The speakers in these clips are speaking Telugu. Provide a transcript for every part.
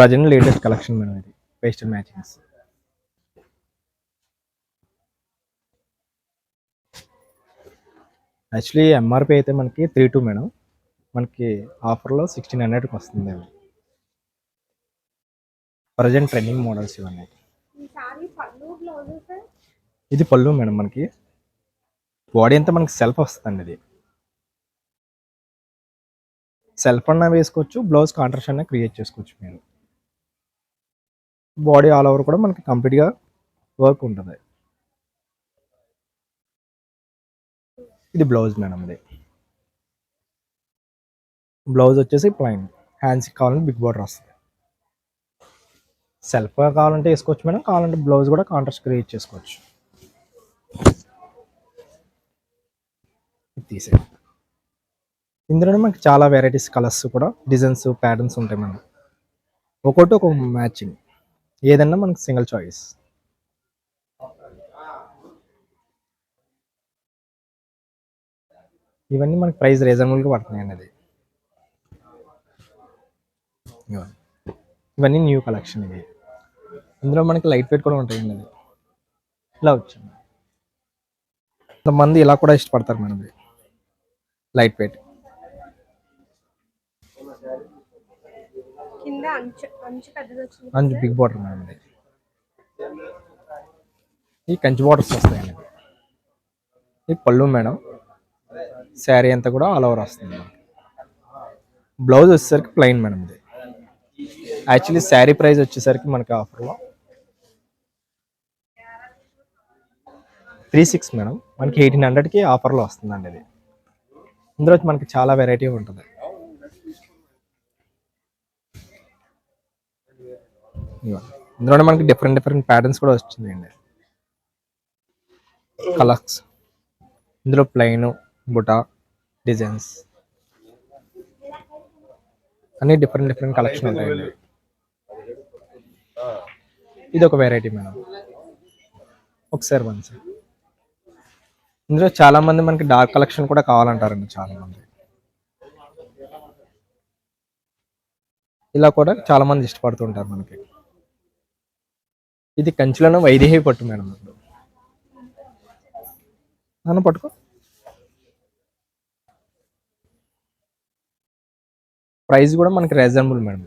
ప్రజెంట్ లేటెస్ట్ కలెక్షన్ మేడం ఇది పేస్టల్ మ్యాచింగ్స్. యాక్చువల్లీ ఎంఆర్పి అయితే మనకి 32 మేడం, మనకి ఆఫర్లో 1600కి వస్తుంది. ప్రజెంట్ ట్రెండింగ్ మోడల్స్ ఇవన్నీ. ఇది పళ్ళు మేడం, మనకి బాడీ అంతా మనకి సెల్ఫ్ వస్తుందండి. ఇది సెల్ఫ్ అన్నా వేసుకోవచ్చు, బ్లౌజ్ కాంట్రాస్ట్ అన్నా క్రియేట్ చేసుకోవచ్చు మీరు. బాడీ ఆల్ ఓవర్ కూడా మనకి కంప్లీట్గా వర్క్ ఉంటుంది. ఇది బ్లౌజ్ మేడం. ఇది బ్లౌజ్ వచ్చేసి ప్లైన్, హ్యాండ్స్కి కావాలంటే బిగ్ బార్డర్ వస్తుంది. సెల్ఫ్గా కావాలంటే వేసుకోవచ్చు మేడం, కావాలంటే బ్లౌజ్ కూడా కాంట్రాస్ట్ క్రియేట్ చేసుకోవచ్చు. తీసే ఇందులోనే మనకి చాలా వెరైటీస్, కలర్స్ కూడా, డిజైన్స్, ప్యాటర్న్స్ ఉంటాయి మేడం. ఒక్కొక్కటి ఒక మ్యాచింగ్, ఏదన్నా మనకి సింగిల్ చాయిస్. ఇవన్నీ మనకి ప్రైస్ రీజనబుల్గా పడుతున్నాయి అనేది. ఇవన్నీ న్యూ కలెక్షన్. ఇవి ఇందులో మనకి లైట్ వెయిట్ కూడా ఉంటాయండి. అది ఇలా వచ్చింది. కొంతమంది ఇలా కూడా ఇష్టపడతారు మేడం. ఇది లైట్ వెయిట్, అంచు బిగ్ బార్డర్ మేడం. ఇది ఈ కంచి బార్డర్స్ వస్తాయండి. ఇది పళ్ళు మేడం, శారీ అంతా కూడా ఆల్ ఓవర్ వస్తుంది. బ్లౌజ్ వచ్చేసరికి ప్లెయిన్ మేడం. ఇది యాక్చువల్లీ శారీ ప్రైస్ వచ్చేసరికి మనకి ఆఫర్లో 36 మేడం, మనకి 1800కి ఆఫర్లో వస్తుందండి. ఇది ఇందులో మనకి చాలా వెరైటీ ఉంటుంది. ఇందులోనే మనకి డిఫరెంట్ డిఫరెంట్ ప్యాటర్న్స్ కూడా వచ్చిందండి, కలర్స్. ఇందులో ప్లెయిన్, బుటా, డిజైన్స్ అన్ని డిఫరెంట్ డిఫరెంట్ కలెక్షన్ ఉంటాయండి. ఇది ఒక వెరైటీ మేడం. ఒకసారి మంచి ఇందులో చాలా మంది మనకి డార్క్ కలెక్షన్ కూడా కావాలంటారండి చాలా మంది. ఇలా కూడా చాలా మంది ఇష్టపడుతుంటారు మనకి. ఇది కంచిలోనే వైదేహి పట్టు మేడం. నన్ను పట్టుకో. ప్రైస్ కూడా మనకి రీజనబుల్ మేడం.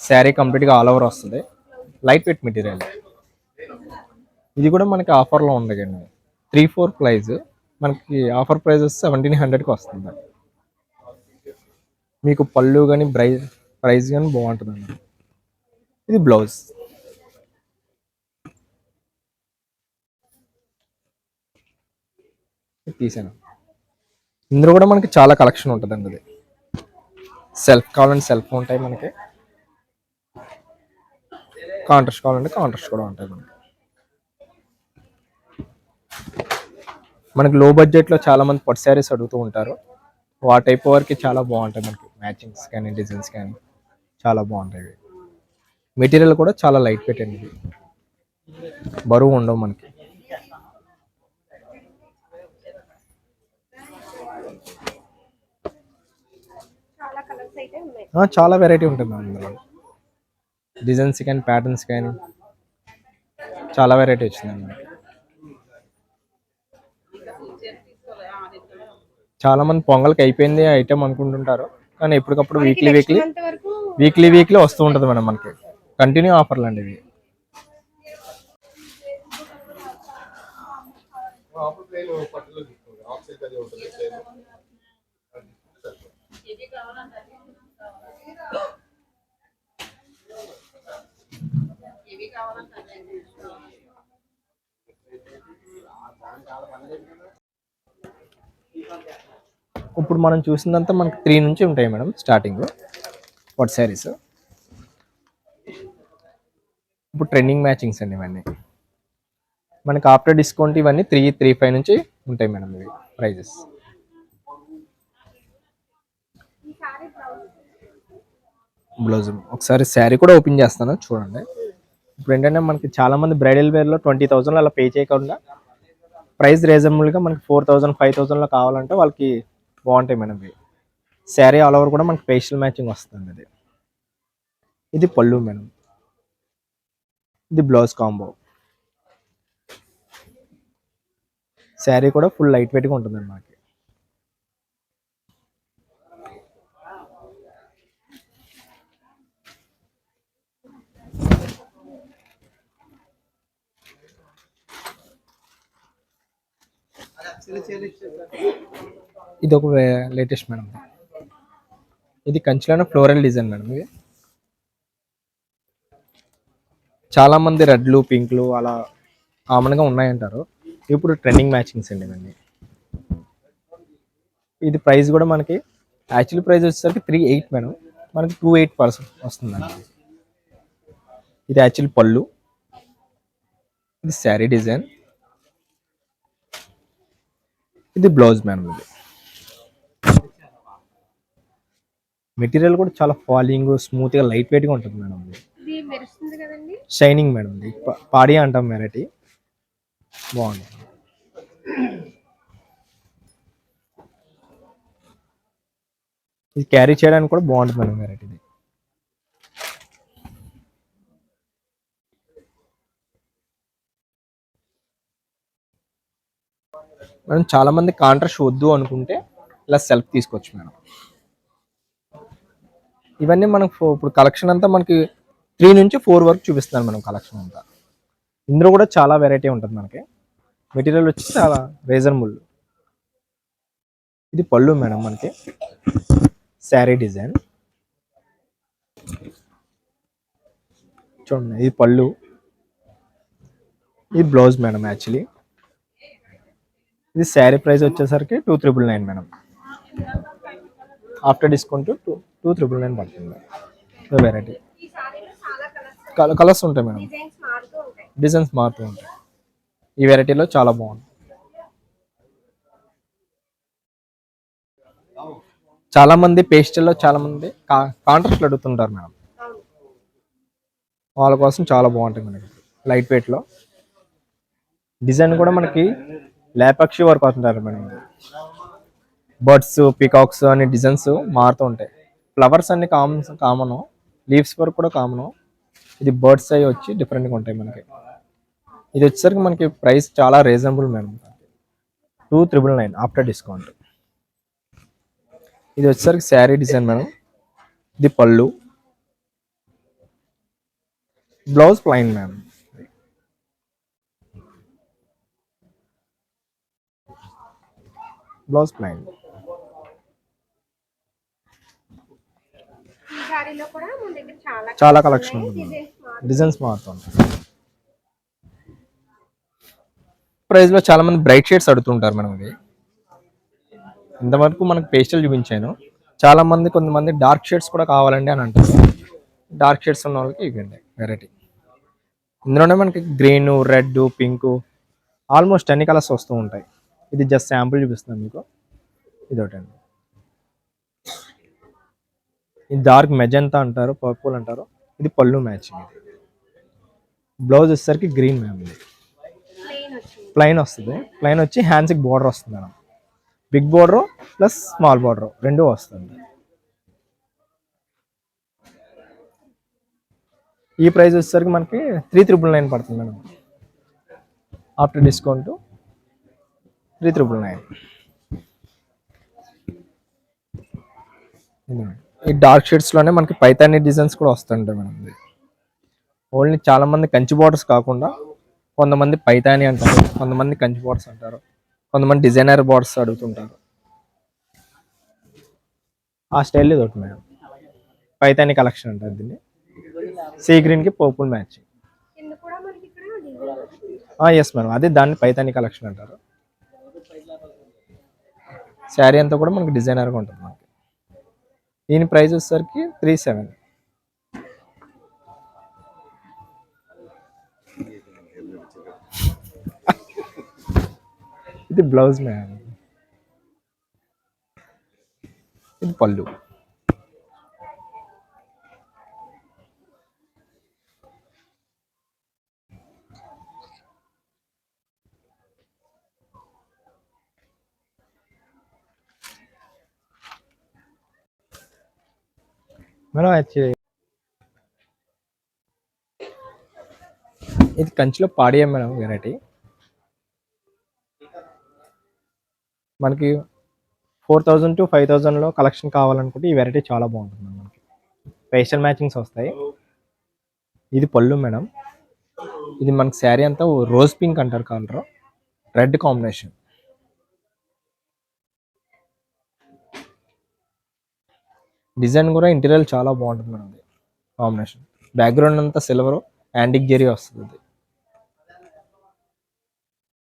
శారీ కంప్లీట్గా ఆల్ ఓవర్ వస్తుంది, లైట్ వెయిట్ మెటీరియల్. ఇది కూడా మనకి ఆఫర్లో ఉంది కండి. 3/4 ప్రైస్, మనకి ఆఫర్ ప్రైస్ 1700కి వస్తుంది. మీకు పళ్ళు కానీ ప్రైస్ కానీ బాగుంటుందండి. ఇది బ్లౌజ్. తీసాను. ఇందులో కూడా మనకి చాలా కలెక్షన్ ఉంటుందండి. అది సెల్ఫ్ కావాలంటే సెల్ఫ్ ఉంటాయి మనకి, కాంట్రాస్ట్ కావాలంటే కాంట్రాస్ట్ కూడా ఉంటాయి మనకి. మనకి లో బడ్జెట్లో చాలా మంది పట్టు శారీస్ అడుగుతూ ఉంటారు. ఆ టైప్ వరకు చాలా బాగుంటాయి మనకి. మ్యాచింగ్స్ కానీ డిజైన్స్ కానీ చాలా బాగుంటాయి. మెటీరియల్ కూడా చాలా లైట్ వెయిట్ అండి. బరువు ఉండవు మనకి. చాలా వెరైటీ ఉంటుంది మ్యామ్. ఇందులో డిజైన్స్ కానీ ప్యాటర్న్స్ కానీ చాలా వెరైటీ వచ్చిందండి మనకి. చాలా మంది పొంగల్కి అయిపోయింది ఐటమ్ అనుకుంటుంటారు, కానీ ఎప్పటికప్పుడు వీక్లీ వస్తూ ఉంటుంది మేడం. మనకి కంటిన్యూ ఆఫర్లు అండి ఇవి. ఇప్పుడు మనం చూసిందంతా మనకి 3 నుంచి ఉంటాయి మేడం స్టార్టింగ్ పట్టు శారీస్. ఇప్పుడు ట్రెండింగ్ మ్యాచింగ్స్ అండి ఇవన్నీ. మనకి ఆఫ్టర్ డిస్కౌంట్ ఇవన్నీ 335 నుంచి ఉంటాయి మేడం ఇవి ప్రైజెస్. బ్లౌజ్ ఒకసారి శారీ కూడా ఓపెన్ చేస్తాను చూడండి. ఇప్పుడు ఏంటంటే మనకి చాలా మంది బ్రైడల్ వేర్లో 20,000 అలా పే చేయకుండా ప్రైస్ రీజనబుల్గా మనకి 4,000 5,000లో కావాలంటే వాళ్ళకి బాగుంటాయి మేడం ఇవి. శారీ ఆల్ ఓవర్ కూడా మనకి పేస్టల్ మ్యాచింగ్ వస్తుంది. అది ఇది పళ్ళు మేడం. ఇది బ్లౌజ్ కాంబో. శారీ కూడా ఫుల్ లైట్ వెయిట్గా ఉంటుంది మనకి. ఇది ఒక లేటెస్ట్ మేడం. ఇది కంచిలోనే ఫ్లోరల్ డిజైన్ మేడం. ఇది చాలా మంది రెడ్లు పింక్లు అలా కామన్గా ఉన్నాయంటారు. ఇప్పుడు ట్రెండింగ్ మ్యాచింగ్స్ అండి ఇవన్నీ. ఇది ప్రైస్ కూడా మనకి యాక్చువల్ ప్రైస్ వచ్చేసరికి 3,800 మేడం, మనకి 28% వస్తుందండి. ఇది యాక్చువల్ పళ్ళు. ఇది శారీ డిజైన్. ఇది బ్లౌజ్ మేడం. ఇది మెటీరియల్ కూడా చాలా ఫాలింగ్ స్మూత్గా లైట్ వెయిట్గా ఉంటుంది మేడం. ఇది షైనింగ్ మేడం. ఇది పాడి అంటాం వెరైటీ. బాగుంది. ఇది క్యారీ చేయడానికి కూడా బాగుంటుంది మేడం వెరైటీ. ఇది మేడం చాలా మంది కాంట్రాస్ట్ వద్దు అనుకుంటే ఇలా సెల్ఫ్ తీసుకోవచ్చు మేడం. ఇవన్నీ మనకు ఇప్పుడు కలెక్షన్ అంతా మనకి 3 నుంచి 4 వరకు చూపిస్తున్నాను మేడం కలెక్షన్ అంతా. ఇందులో కూడా చాలా వెరైటీ ఉంటుంది మనకి. మెటీరియల్ వచ్చి చాలా రీజనబుల్. ఇది పళ్ళు మేడం మనకి. శారీ డిజైన్ చూడండి. ఇది పళ్ళు. ఇది బ్లౌజ్ మేడం. యాక్చువల్లీ ఇది శారీ ప్రైస్ వచ్చేసరికి 2,999 మేడం. ఆఫ్టర్ డిస్కౌంట్ 2,999 పడుతుంది. వెరైటీ కలర్స్ ఉంటాయి మేడం. డిజైన్స్ మారుతూ ఉంటాయి. ఈ వెరైటీలో చాలా బాగుంది. చాలా మంది పేస్టల్లో చాలా మంది కాంట్రాస్ట్ అడుగుతుంటారు మేడం. వాళ్ళ కోసం చాలా బాగుంటుంది మనకి. లైట్ వెయిట్లో డిజైన్ కూడా మనకి లేపక్షి వర్క్ అవుతుంటారు మేడం. బర్డ్స్ పీకాక్స్ అనే డిజైన్స్ మారుతూ ఉంటాయి. ఫ్లవర్స్ అన్ని కామన్, లీవ్స్ వర్క్ కూడా కామన్. ఇది బర్డ్స్ అవి వచ్చి డిఫరెంట్గా ఉంటాయి మనకి. ఇది వచ్చేసరికి మనకి ప్రైస్ చాలా రీజనబుల్ మేడం. 2,999 after discount. ఇది వచ్చేసరికి శారీ డిజైన్ మేడం. ఇది పళ్ళు. Blouse plain madam. Blouse plain. చాలా కలెక్షన్ ఉంటుంది. డిజైన్స్ మారుతుంది. ప్రైస్ లో చాలా మంది బ్రైట్ షేడ్స్ అడుగుతుంటారు మేడం. ఇది ఇంతవరకు మనకు పేస్టల్ చూపించాను. చాలా మంది కొంతమంది డార్క్ షేడ్స్ కూడా కావాలండి అని అంటారు. డార్క్ షేడ్స్ ఉన్న వాళ్ళకి ఇవ్వండి వెరైటీ. ఇందులోనే మనకి గ్రీన్, రెడ్, పింక్ ఆల్మోస్ట్ అన్ని కలర్స్ వస్తూ ఉంటాయి. ఇది జస్ట్ శాంపుల్ చూపిస్తున్నాను మీకు. ఇది ఒకటండి. ఇది డార్క్ మెజంతా అంటారు, పర్పుల్ అంటారు. ఇది పళ్ళు మ్యాచింగ్. ఇది బ్లౌజ్ వచ్చేసరికి గ్రీన్ మ్యామ్. ఇది ప్లైన్ వస్తుంది. ప్లైన్ వచ్చి హ్యాండ్స్కి బార్డర్ వస్తుంది madam. Big border plus small border రెండు వస్తుంది. ఈ ప్రైస్ వచ్చేసరికి మనకి 3,999 పడుతుంది మేడం. After discount 3,999. ఈ డార్క్ షేడ్స్లోనే మనకి పైతాని డిజైన్స్ కూడా వస్తుంటాయి మేడం. ఇది ఓన్లీ చాలా మంది కంచి బార్డర్స్ కాకుండా కొంతమంది పైతాని అంటారు, కొంతమంది కంచి బార్డర్స్ అంటారు, కొంతమంది డిజైనర్ బార్డర్స్ అడుగుతుంటారు. ఆ స్టైల్ ఇది ఒకటి మేడం. పైతాని కలెక్షన్ అంటారు దీన్ని. సీ గ్రీన్కి పర్పుల్ మ్యాచ్. ఎస్ మేడం, అదే దాన్ని పైతాని కలెక్షన్ అంటారు. శారీ అంతా కూడా మనకి డిజైనర్గా ఉంటుంది మనకి. దీని ప్రైస్ వచ్చేసరికి 3,700. ఇది బ్లౌజ్ మ్యామ్. ఇది పళ్ళు. మేడం ఇది కంచిలో పాడియా మేడం వెరైటీ. మనకి 4000 to 5000లో కలెక్షన్ కావాలనుకుంటే ఈ వెరైటీ చాలా బాగుంటుంది మనకి. పేస్టల్ మ్యాచింగ్స్ వస్తాయి. ఇది పళ్ళు మేడం. ఇది మనకి శారీ అంతా రోజ్ పింక్ అంటారు కలర్, రెడ్ కాంబినేషన్. డిజైన్ కూడా ఇంటీరియర్ చాలా బాగుంటుంది మేడం. కాంబినేషన్ బ్యాక్గ్రౌండ్ అంతా సిల్వర్ యాంటిక్ జెరీ వస్తుంది.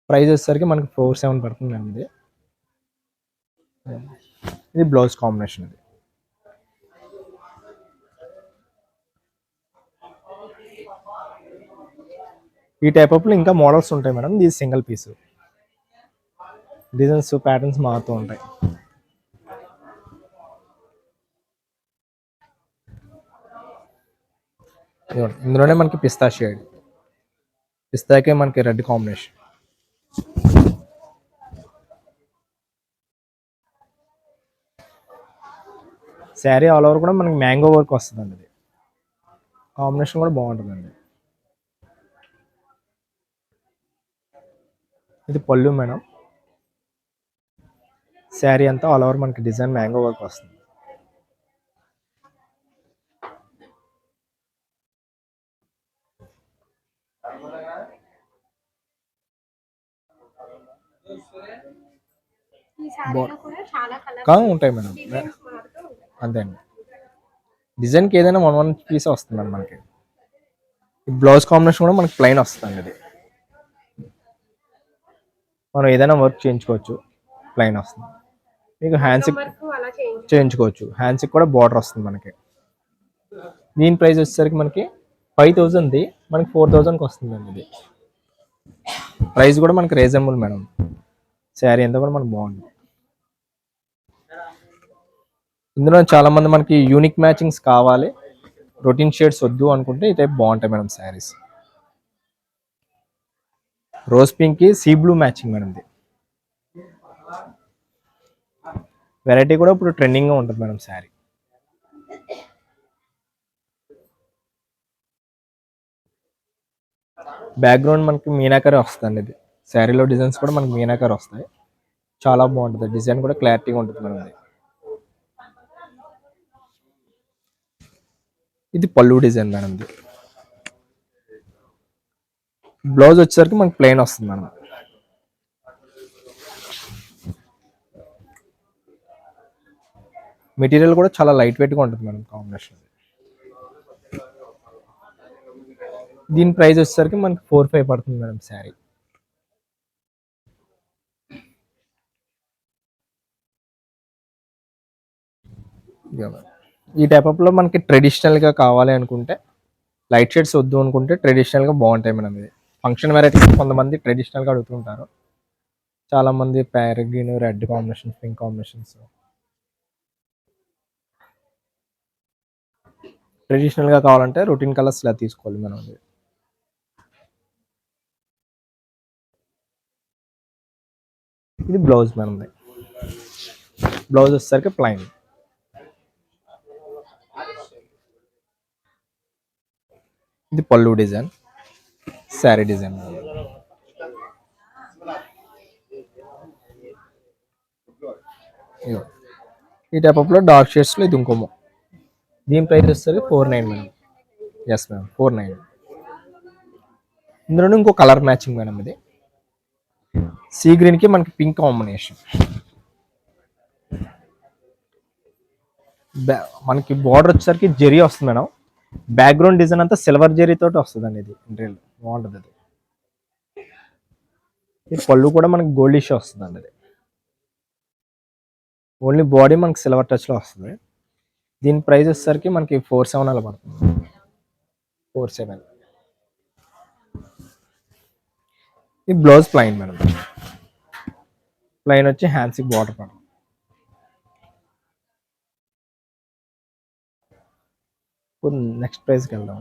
ప్రైస్ వచ్చేసరికి మనకి 47 పడుతుంది అండి. ఇది బ్లౌజ్ కాంబినేషన్. ఇది ఈ టైప్ ఆఫ్ ఇంకా మోడల్స్ ఉంటాయి మేడం. ఇది సింగిల్ పీస్, డిజైన్స్ ప్యాటర్న్స్ మారుతూ ఉంటాయి. ఇందులోనే మనకి పిస్తా షేడ్, పిస్తాకే మనకి red combination. Sari all over కూడా మనకి మ్యాంగో వర్క్ వస్తుందండి. ఇది కాంబినేషన్ కూడా బాగుంటుందండి. ఇది పళ్ళు మేడం. శారీ అంతా ఆల్ ఓవర్ మనకి డిజైన్ మ్యాంగో వర్క్ వస్తుంది. ఉంటాయి మేడం, అంతే అండి. డిజైన్కి ఏదైనా వన్ పీస్ వస్తుంది అండి మనకి. బ్లౌజ్ కాంబినేషన్ కూడా మనకి ప్లెయిన్ వస్తుంది. ఇది మనం ఏదైనా వర్క్ చేయించుకోవచ్చు, ప్లెయిన్ వస్తుంది. మీకు హ్యాండ్స్కి చేయించుకోవచ్చు, హ్యాండ్స్కి కూడా బార్డర్ వస్తుంది మనకి. దీని ప్రైస్ వచ్చేసరికి మనకి 5000, మనకి 4000కి వస్తుందండి. ఇది ప్రైస్ కూడా మనకి రీజనబుల్ మేడం. శారీ అంతా కూడా మనకు బాగుంది. ఇందులో చాలా మంది మనకి యూనిక్ మ్యాచింగ్స్ కావాలి, రొటీన్ షేడ్స్ వద్దు అనుకుంటే ఈ టైప్ బాగుంటాయి మేడం శారీస్. రోజ్ పింక్ కి సీ బ్లూ మ్యాచింగ్ మేడం. ఇది వెరైటీ కూడా ఇప్పుడు ట్రెండింగ్ గా ఉంటుంది మేడం శారీ. బ్యాక్గ్రౌండ్ మనకి మీనాకరి వస్తుంది. ఇది శారీలో డిజైన్స్ కూడా మనకి మీనాకరి వస్తాయి, చాలా బాగుంటుంది. డిజైన్ కూడా క్లారిటీగా ఉంటుంది మేడం. ఇది పళ్ళు డిజైన్ మేడం. ఇది బ్లౌజ్ వచ్చేసరికి మనకి ప్లెయిన్ వస్తుంది మేడం. మెటీరియల్ కూడా చాలా లైట్ వెయిట్ గా ఉంటుంది మేడం. కాంబినేషన్ దీని ప్రైస్ వచ్చేసరికి మనకి 45 పడుతుంది మేడం శారీ. ఈ టైప్ ఆఫ్ లో మనకి ట్రెడిషనల్ గా కావాలి అనుకుంటే, లైట్ షేడ్స్ వద్దు అనుకుంటే ట్రెడిషనల్ గా బాగుంటాయి మేడం. ఇది ఫంక్షన్ వెరైటీ కొంతమంది ట్రెడిషనల్ గా అడుగుతుంటారు. చాలా మంది ప్యారగిన్, red combination, pink combinations. Traditional గా కావాలంటే రొటీన్ కలర్స్ ఇలా తీసుకోవాలి మనం. ఇది బ్లౌజ్ మేడం. బ్లౌజ్ వచ్చేసరికి ప్లైన్. ఇది పళ్ళు డిజైన్, శారీ డిజైన్. ఈ టైప్ ఆఫ్ లో డార్క్ షేడ్స్ లో ఇది ఇంకోమో. దీని ప్రైస్ వచ్చేసరికి 49 మేడం. Yes madam, 49. ఇందులో ఇంకో కలర్ మ్యాచింగ్ మేడం. ఇది సీ గ్రీన్ కి మనకి పింక్ కాంబినేషన్. మనకి బార్డర్ వచ్చేసరికి జెరీ వస్తుంది మేడం. బ్యాక్గ్రౌండ్ డిజైన్ అంతా సిల్వర్ జెరీ తోటి వస్తుందండి. ఇది ఇంటీరియల్ బాగుంటుంది. అది ఈ పళ్ళు కూడా మనకి గోల్డిష్ వస్తుందండి. అది ఓన్లీ బాడీ మనకి సిల్వర్ టచ్ లో వస్తుంది. దీని ప్రైస్ వచ్చేసరికి మనకి 47 అలా పడుతుంది. 47. ఈ బ్లౌజ్ ప్లైన్ మేడం. ప్లైన్ వచ్చి హ్యాండ్స్కి బార్డర్ పడుతుంది. నెక్స్ట్ ప్రైస్కి వెళ్దాం.